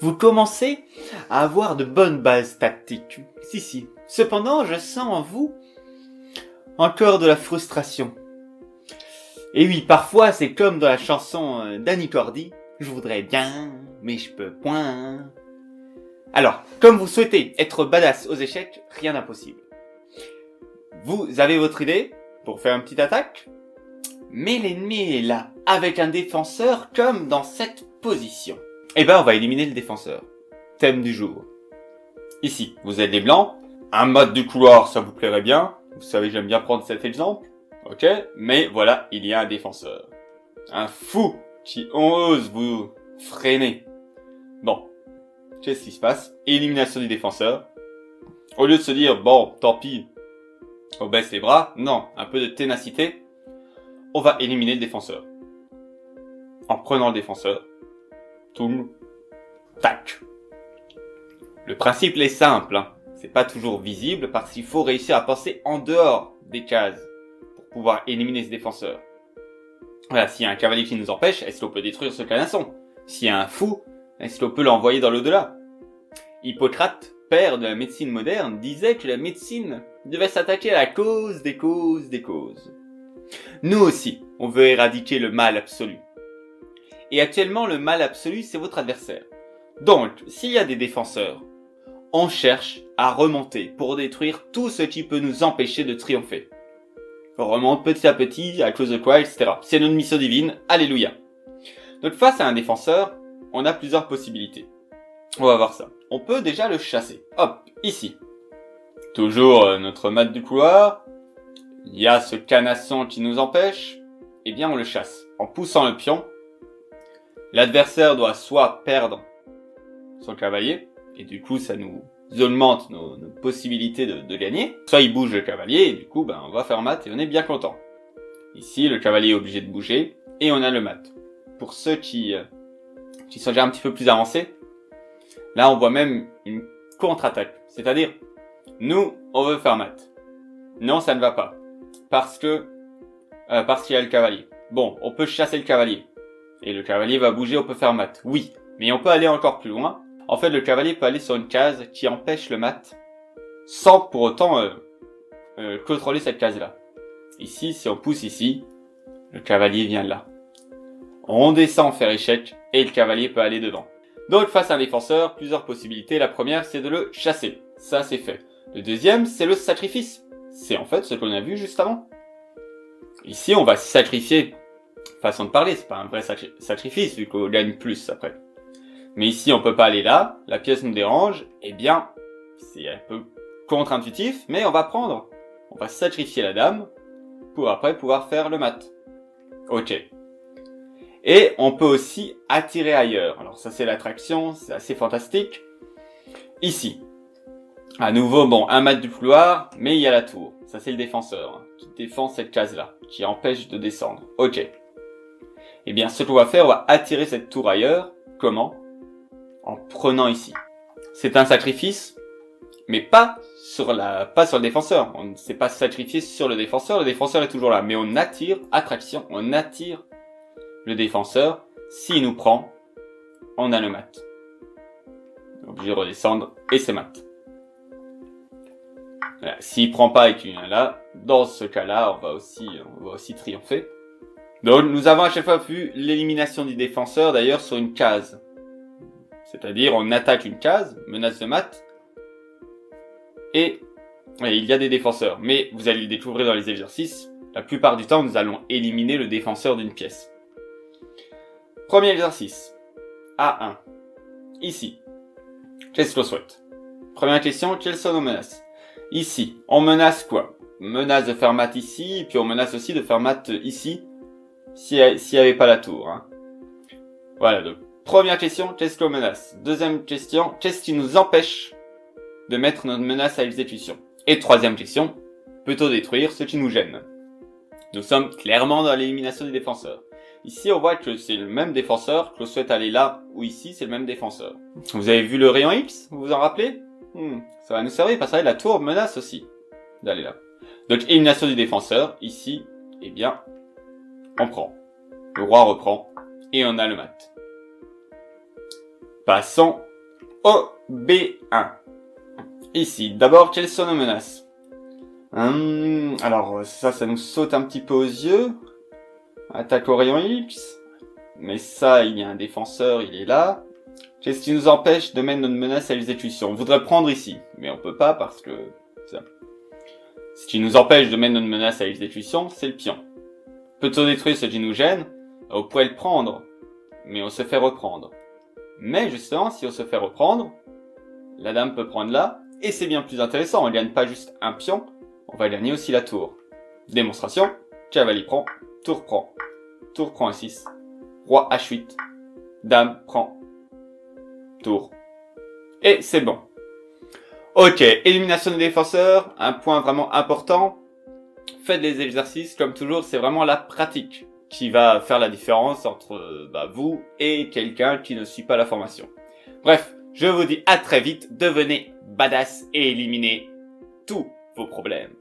Vous commencez à avoir de bonnes bases tactiques. Si. Cependant, je sens en vous encore de la frustration. Et oui, parfois, c'est comme dans la chanson d'Annie Cordy. Je voudrais bien, mais je peux point. Alors, comme vous souhaitez être badass aux échecs, rien d'impossible. Vous avez votre idée pour faire une petite attaque, mais l'ennemi est là, avec un défenseur comme dans cette position. Eh ben, on va éliminer le défenseur. Thème du jour. Ici, vous êtes des blancs. Un mode du couloir, ça vous plairait bien. Vous savez, j'aime bien prendre cet exemple. Ok, mais voilà, il y a un défenseur. Un fou qui ose vous freiner. Bon, qu'est-ce qui se passe? Élimination du défenseur. Au lieu de se dire, bon, tant pis, on baisse les bras. Non, un peu de ténacité. On va éliminer le défenseur. En prenant le défenseur. Toum. Tac. Le principe est simple, hein. C'est pas toujours visible parce qu'il faut réussir à passer en dehors des cases pour pouvoir éliminer ce défenseur. Voilà, s'il y a un cavalier qui nous empêche, est-ce qu'on peut détruire ce canasson? S'il y a un fou, est-ce qu'on peut l'envoyer dans l'au-delà? Hippocrate, père de la médecine moderne, disait que la médecine devait s'attaquer à la cause des causes des causes. Nous aussi, on veut éradiquer le mal absolu. Et actuellement, le mal absolu, c'est votre adversaire. Donc, s'il y a des défenseurs, on cherche à remonter pour détruire tout ce qui peut nous empêcher de triompher. On remonte petit à petit, à cause de quoi, etc. C'est notre mission divine, alléluia. Donc face à un défenseur, on a plusieurs possibilités. On va voir ça. On peut déjà le chasser. Hop, ici. Toujours notre mat du couloir. Il y a ce canasson qui nous empêche. Eh bien, on le chasse. En poussant le pion, l'adversaire doit soit perdre son cavalier, et du coup ça nous augmente nos possibilités de gagner, soit il bouge le cavalier, et du coup on va faire mat et on est bien content. Ici le cavalier est obligé de bouger, et on a le mat. Pour ceux qui sont déjà un petit peu plus avancés, là on voit même une contre-attaque, c'est-à-dire nous on veut faire mat. Non, ça ne va pas, parce qu'il y a le cavalier. Bon, on peut chasser le cavalier, et le cavalier va bouger, on peut faire mat, oui, mais on peut aller encore plus loin. En fait, le cavalier peut aller sur une case qui empêche le mat, sans pour autant contrôler cette case-là. Ici, si on pousse ici, le cavalier vient là. On descend faire échec, et le cavalier peut aller dedans. Donc, face à un défenseur, plusieurs possibilités. La première, c'est de le chasser. Ça, c'est fait. Le deuxième, c'est le sacrifice. C'est en fait ce qu'on a vu juste avant. Ici, on va sacrifier. Façon de parler, c'est pas un vrai sacrifice, vu qu'on gagne plus après. Mais ici, on peut pas aller là, la pièce nous dérange, eh bien, c'est un peu contre-intuitif, mais on va sacrifier la dame, pour après pouvoir faire le mat. Ok. Et on peut aussi attirer ailleurs. Alors ça c'est l'attraction, c'est assez fantastique. Ici. À nouveau, un mat du couloir, mais il y a la tour. Ça c'est le défenseur, hein, qui défend cette case-là, qui empêche de descendre. Ok. Eh bien, ce qu'on va faire, on va attirer cette tour ailleurs. Comment? En prenant ici. C'est un sacrifice, mais pas sur le défenseur. On ne s'est pas sacrifié sur le défenseur est toujours là. Mais on attire le défenseur. S'il nous prend, on a le mat. Obligé de redescendre, et c'est mat. Voilà. S'il prend pas et qu'il vient là, dans ce cas-là, on va aussi triompher. Donc, nous avons à chaque fois vu l'élimination du défenseur, d'ailleurs, sur une case. C'est-à-dire, on attaque une case, menace de mat, et il y a des défenseurs. Mais vous allez le découvrir dans les exercices, la plupart du temps, nous allons éliminer le défenseur d'une pièce. Premier exercice, A1. Ici, qu'est-ce qu'on souhaite? Première question, quelles sont nos menaces? Ici, on menace quoi? Menace de faire mat ici, et puis on menace aussi de faire mat ici, s'il n'y avait pas la tour. Hein. Voilà, donc, première question, qu'est-ce qu'on menace? Deuxième question, qu'est-ce qui nous empêche de mettre notre menace à exécution? Et troisième question, peut-on détruire ce qui nous gêne? Nous sommes clairement dans l'élimination des défenseurs. Ici, on voit que c'est le même défenseur, que l'on souhaite aller là ou ici, c'est le même défenseur. Vous avez vu le rayon X? Vous vous en rappelez? Ça va nous servir parce que la tour menace aussi d'aller là. Donc, élimination du défenseur. Ici, eh bien, on prend. Le roi reprend et on a le mat. Passons au B1. Ici, d'abord, quelles sont nos menaces? Alors, ça nous saute un petit peu aux yeux. Attaque au rayon X. Mais ça, il y a un défenseur, il est là. Qu'est-ce qui nous empêche de mettre notre menace à l'exécution? On voudrait prendre ici, mais on peut pas parce que... ça. Ce qui nous empêche de mettre notre menace à l'exécution, c'est le pion. Peut-on détruire ce qui nous gêne? On pourrait le prendre, mais on se fait reprendre. Mais justement, si on se fait reprendre, la dame peut prendre là, et c'est bien plus intéressant, on gagne pas juste un pion, on va gagner aussi la tour. Démonstration, cavalier prend, tour prend A6, roi H8, dame prend, tour. Et c'est bon. Ok, élimination des défenseurs, un point vraiment important. Faites des exercices, comme toujours, c'est vraiment la pratique qui va faire la différence entre vous et quelqu'un qui ne suit pas la formation. Bref, je vous dis à très vite, devenez badass et éliminez tous vos problèmes.